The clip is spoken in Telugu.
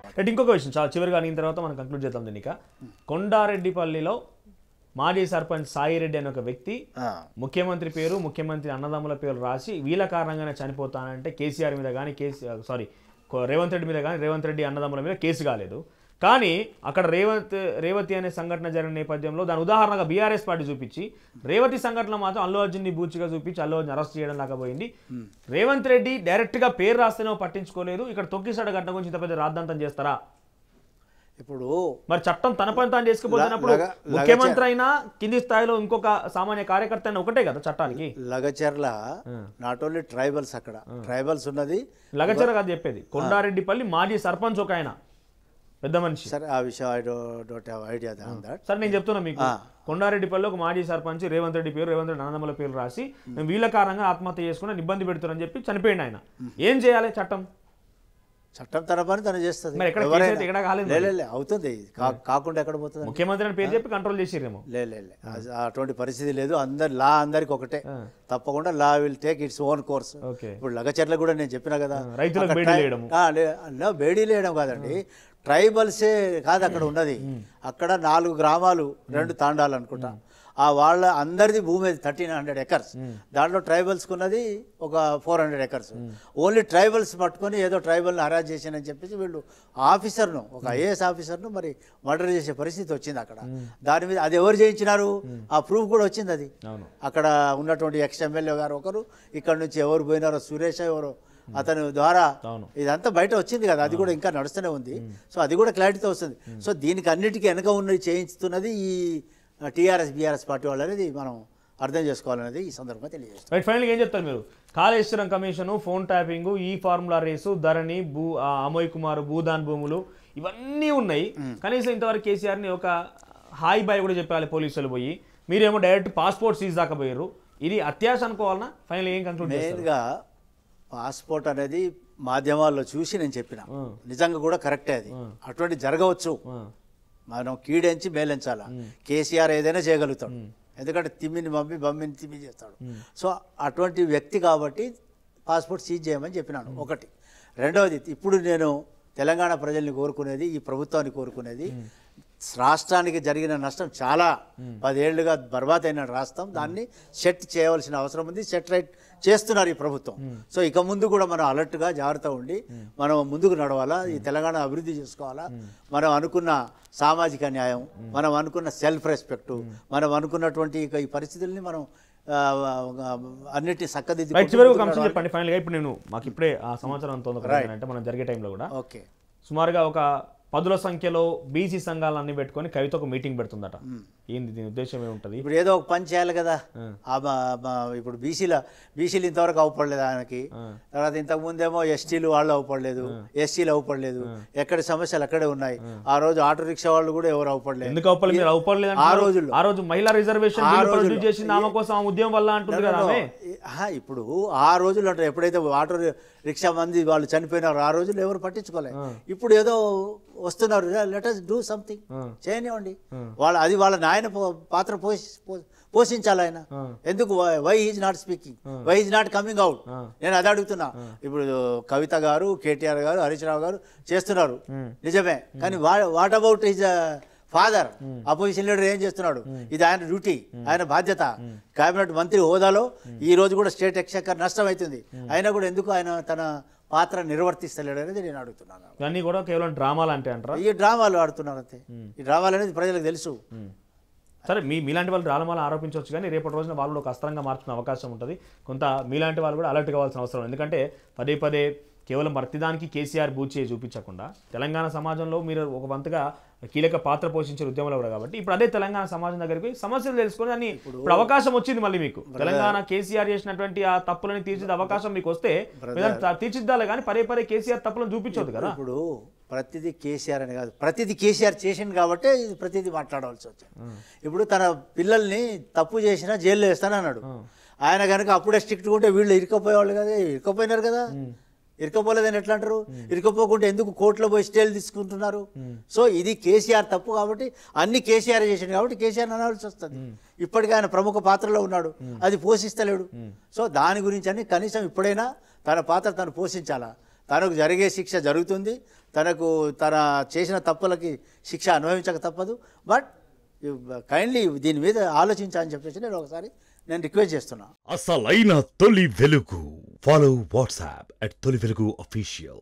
అనమాట. అంటే ఇంకొక విషయం చాలా చివరిగా అడిగిన తర్వాత మనం కంక్లూడ్ చేద్దాం దీనిక. కొండారెడ్డిపల్లిలో మాజీ సర్పంచ్ సాయిరెడ్డి అనే ఒక వ్యక్తి ముఖ్యమంత్రి పేరు, ముఖ్యమంత్రి అన్నదమ్ముల పేరు రాసి వీళ్ళ కారణంగానే చనిపోతానంటే కేసీఆర్ మీద కానీ రేవంత్ రెడ్డి మీద కానీ రేవంత్ రెడ్డి అన్నదమ్ముల మీద కేసు కాలేదు. కానీ అక్కడ రేవతి అనే సంఘటన జరిగిన నేపథ్యంలో దాని ఉదాహరణగా బీఆర్ఎస్ పార్టీ చూపించి రేవతి సంఘటన మాత్రం అల్లు అర్జున్ని బూచిగా చూపించి అల్లు అర్జున్ అరెస్ట్ చేయడం లాగా పోయింది. రేవంత్ రెడ్డి డైరెక్ట్గా పేరు రాస్తేనే పట్టించుకోలేదు. ఇక్కడ తొక్కిసాడ ఘటన గురించి ఇంత పెద్ద రాద్ధాంతం చేస్తారా? ఇప్పుడు మరి చట్టం తన పని తాను చేసుకుపోతున్నప్పుడు ముఖ్యమంత్రి అయినా కింది స్థాయిలో ఇంకొక సామాన్య కార్యకర్త అయినా ఒకటే కదా చట్టానికి. లగచర్ల నాట్ ఓన్లీ ట్రైబల్స్, అక్కడ ట్రైబల్స్ ఉన్నది. లగచర్ల కాదు చెప్పేది, కొండారెడ్డిపల్లి మాజీ సర్పంచ్ ఒక ఆయన పెద్ద మనిషి. సరే ఆ విషయం I don't have idea on that. సరే నేను చెప్తున్నా మీకు, కొండారెడ్డిపల్లి ఒక మాజీ సర్పంచ్ రేవంత్ రెడ్డి పేరు, రేవంత్ రెడ్డి అన్నదమ్ముల పేరు రాసి వీళ్ళ కారణంగా ఆత్మహత్య చేసుకుని ఇబ్బంది పెడుతున్నారని చెప్పి చనిపోయింది ఆయన. ఏం చేయాలి చట్టం? చట్టం తన పని తను చేస్తుంది. అవుతుంది, కాకుండా ఎక్కడ పోతుంది? ముఖ్యమంత్రి పేరు చెప్పి కంట్రోల్ చేసిరేమో. అటువంటి పరిస్థితి లేదు. అందరికి ఒకటే, తప్పకుండా law will take its own course. ఇప్పుడు లగచర్ల కూడా నేను చెప్పినా కదా, రైతులకు బేడీ లేయడం కాదండి, ట్రైబల్సే కాదు అక్కడ ఉన్నది. అక్కడ 4 గ్రామాలు 2 తాండాలు అనుకుంటా. ఆ వాళ్ళ అందరిది భూమి 1300 ఎకర్స్. దాంట్లో ట్రైబల్స్కి ఉన్నది ఒక 400 ఎకర్స్. ఓన్లీ ట్రైబల్స్ పట్టుకొని ఏదో ట్రైబల్ని హరాజ్ చేశానని చెప్పేసి వీళ్ళు ఆఫీసర్ను, ఒక ఐఏఎస్ ఆఫీసర్ను మరి మర్డర్ చేసే పరిస్థితి వచ్చింది అక్కడ. దాని మీద అది ఎవరు చేయించినారు ఆ ప్రూఫ్ కూడా వచ్చింది. అది అక్కడ ఉన్నటువంటి ఎక్స్ ఎమ్మెల్యే గారు ఒకరు, ఇక్కడ నుంచి ఎవరు పోయినారో సురేష్ ఎవరో అతని ద్వారా ఇదంతా బయట వచ్చింది కదా. అది కూడా ఇంకా నడుస్తూనే ఉంది. సో అది కూడా క్లారిటీతో వస్తుంది. సో దీనికి అన్నిటికీ వెనక ఉన్నది చేయించుతున్నది ఈ టీఆర్ఎస్ బీఆర్ఎస్ పార్టీ వాళ్ళు అనేది మనం అర్థం చేసుకోవాలనేది ఈ సందర్భంగా తెలియజేస్తాం. రైట్, ఫైనల్గా ఏం చెప్తారు మీరు? కాళేశ్వరం కమిషను, ఫోన్ ట్యాపింగ్, ఈ ఫార్ములా రేసు, ధరణి, అమోయ్ కుమార్ భూదాన్ భూములు ఇవన్నీ ఉన్నాయి. కనీసం ఇంతవరకు కేసీఆర్ని ఒక హాయ్ బాయ్ కూడా చెప్పాలి పోలీసులు పోయి, మీరేమో డైరెక్ట్ పాస్పోర్ట్ సీజ్ దాకా పోయారు. ఇది అత్యాశ అనుకోవాలన్నా? ఫైనల్ ఏం కంక్లూడ్ చేస్తారు? మెయిన్గా పాస్పోర్ట్ అనేది మాధ్యమాల్లో చూసి నేను చెప్పిన, నిజంగా కూడా కరెక్టే. అది అటువంటి జరగవచ్చు. మనం కీడెంచి మేలించాలా. కేసీఆర్ ఏదైనా చేయగలుగుతాడు, ఎందుకంటే తిమ్మిని బమ్మిని తిమ్మి చేస్తాడు. సో అటువంటి వ్యక్తి కాబట్టి పాస్పోర్ట్ సీజ్ చేయమని చెప్పినాను ఒకటి. రెండవది, ఇప్పుడు నేను తెలంగాణ ప్రజల్ని కోరుకునేది, ఈ ప్రభుత్వాన్ని కోరుకునేది, రాష్ట్రానికి జరిగిన నష్టం చాలా 10 ఏళ్లుగా బర్బాద్ అయిన రాష్ట్రం, దాన్ని సెట్ చేయవలసిన అవసరం ఉంది. సెట్ రైట్ చేస్తున్నారు ఈ ప్రభుత్వం. సో ఇక ముందు కూడా మనం అలర్ట్గా జాగ్రత్తగా ఉండి మనం ముందుకు నడవాలా. ఈ తెలంగాణ అభివృద్ధి చేసుకోవాలా. మనం అనుకున్న సామాజిక న్యాయం, మనం అనుకున్న సెల్ఫ్ రెస్పెక్ట్, మనం అనుకున్నటువంటి ఈ పరిస్థితుల్ని మనం అన్నిటి చక్కదిద్ది. చెప్పండి ఫైనల్గా. ఇప్పుడు నేను మాకు ఇప్పుడే ఆ సమాచారం అంటే మనం జరిగే టైంలో కూడా ఓకే సుమారుగా ఒక 10ల సంఖ్యలో బీసీ సంఘాలన్నీ పెట్టుకొని కవిత ఒక మీటింగ్ పెడుతుందట. ఏంది దీని ఉద్దేశం ఏముంటుంది? ఇప్పుడు ఏదో ఒక పని చేయాలి కదా. ఇప్పుడు బీసీలు ఇంతవరకు అవ్వపడలేదు ఆయనకి. తర్వాత ఇంతకు ముందేమో ఎస్టీలు వాళ్ళు అవ్వపడలేదు, ఎస్సీలు అవ్వపడలేదు. ఎక్కడి సమస్యలు అక్కడే ఉన్నాయి. ఆ రోజు ఆటో రిక్షా వాళ్ళు కూడా ఎవరు అవ్వపడలేదు. ఎందుకు అవ్వపడలేదు? ఆ రోజు మహిళా రిజర్వేషన్ చేసింది ఆమె కోసం, ఆ ఉద్యమం వల్ల అంటుంది కదా. ఇప్పుడు ఆ రోజులు అంటారు, ఎప్పుడైతే ఆటో రిక్షా మంది వాళ్ళు చనిపోయినారు ఆ రోజులు ఎవరు పట్టించుకోలేదు. ఇప్పుడు ఏదో వస్తున్నారు, లెట్ us డూ సంథింగ్, చేయనివ్వండి. అది వాళ్ళ నాయన పాత్ర పోషించాలి. ఆయన ఎందుకు why is not speaking, why is not coming out? నేను అది అడుగుతున్నా. ఇప్పుడు కవిత గారు, కేటీఆర్ గారు, హరీష్ రావు గారు చేస్తున్నారు నిజమే, కానీ what about his father? Opposition leader ఏం చేస్తున్నాడు? ఇది ఆయన డ్యూటీ, ఆయన బాధ్యత. కేబినెట్ మంత్రి హోదాలో ఈ రోజు కూడా స్టేట్ ఎక్స్చెక్కర్ నష్టం అవుతుంది. అయినా కూడా ఎందుకు ఆయన తన పాత్ర నిర్వర్తిస్తలేడు అనేది నేను అడుగుతున్నాను. ఇవన్నీ కూడా కేవలం డ్రామాలు అంటే అంటారా? ఈ డ్రామాలు ఆడుతున్నారు అంతే. ఈ డ్రామాలు అనేది ప్రజలకు తెలుసు. సరే, మీలాంటి వాళ్ళు డ్రామాలు ఆరోపించవచ్చు, కానీ రేపటి రోజున వాళ్ళు ఒక అస్త్రంగా మార్చుకునే అవకాశం ఉంటుంది. కొంత మీలాంటి వాళ్ళు కూడా అలర్ట్ కావాల్సిన అవసరం. ఎందుకంటే పదే కేవలం ప్రతిదానికి కేసీఆర్ బూచే చూపించకుండా తెలంగాణ సమాజంలో మీరు ఒక వంతుగా కీలక పాత్ర పోషించే ఉద్యమంలో కూడా కాబట్టి ఇప్పుడు అదే తెలంగాణ సమాజం దగ్గరికి సమస్యలు తెలుసుకొని దాన్ని ఇప్పుడు అవకాశం వచ్చింది. మళ్ళీ మీకు తెలంగాణ కేసీఆర్ చేసినటువంటి ఆ తప్పులని తీర్చిదే అవకాశం మీకు వస్తే తీర్చిద్దాలి, కానీ పదే కేసీఆర్ తప్పులను చూపించవద్దు కదా. ఇప్పుడు ప్రతిదీ కేసీఆర్ అని కాదు, ప్రతిదీ కేసీఆర్ చేసింది కాబట్టి ప్రతిదీ మాట్లాడవలసి వచ్చింది. ఇప్పుడు తన పిల్లల్ని తప్పు చేసినా జైల్లో వేస్తానన్నాడు ఆయన. కనుక అప్పుడే స్ట్రిక్ట్గా ఉంటే వీళ్ళు ఇరుక్కపోయేవాళ్ళు కదా, ఇరుక్కపోయినారు కదా. ఇరుకపోలేదని ఎట్లా అంటారు? ఇరుకపోకుండా ఎందుకు కోర్టులో పోయి స్టేలు తీసుకుంటున్నారు? సో ఇది కేసీఆర్ తప్పు కాబట్టి, అన్ని కేసీఆర్ చేసింది కాబట్టి కేసీఆర్ అనాల్సి వస్తుంది. ఇప్పటికీ ఆయన ప్రముఖ పాత్రలో ఉన్నాడు, అది పోషిస్తలేడు. సో దాని గురించి అని కనీసం ఇప్పుడైనా తన పాత్ర తను పోషించాలా. తనకు జరిగే శిక్ష జరుగుతుంది, తన చేసిన తప్పులకి శిక్ష అనుభవించక తప్పదు. బట్ కైండ్లీ దీని మీద ఆలోచించని చెప్పేసి నేను రిక్వెస్ట్ చేస్తున్నా. అసలైన తొలి వెలుగు. ఫాలో వాట్సాప్ @తొలి వెలుగు official.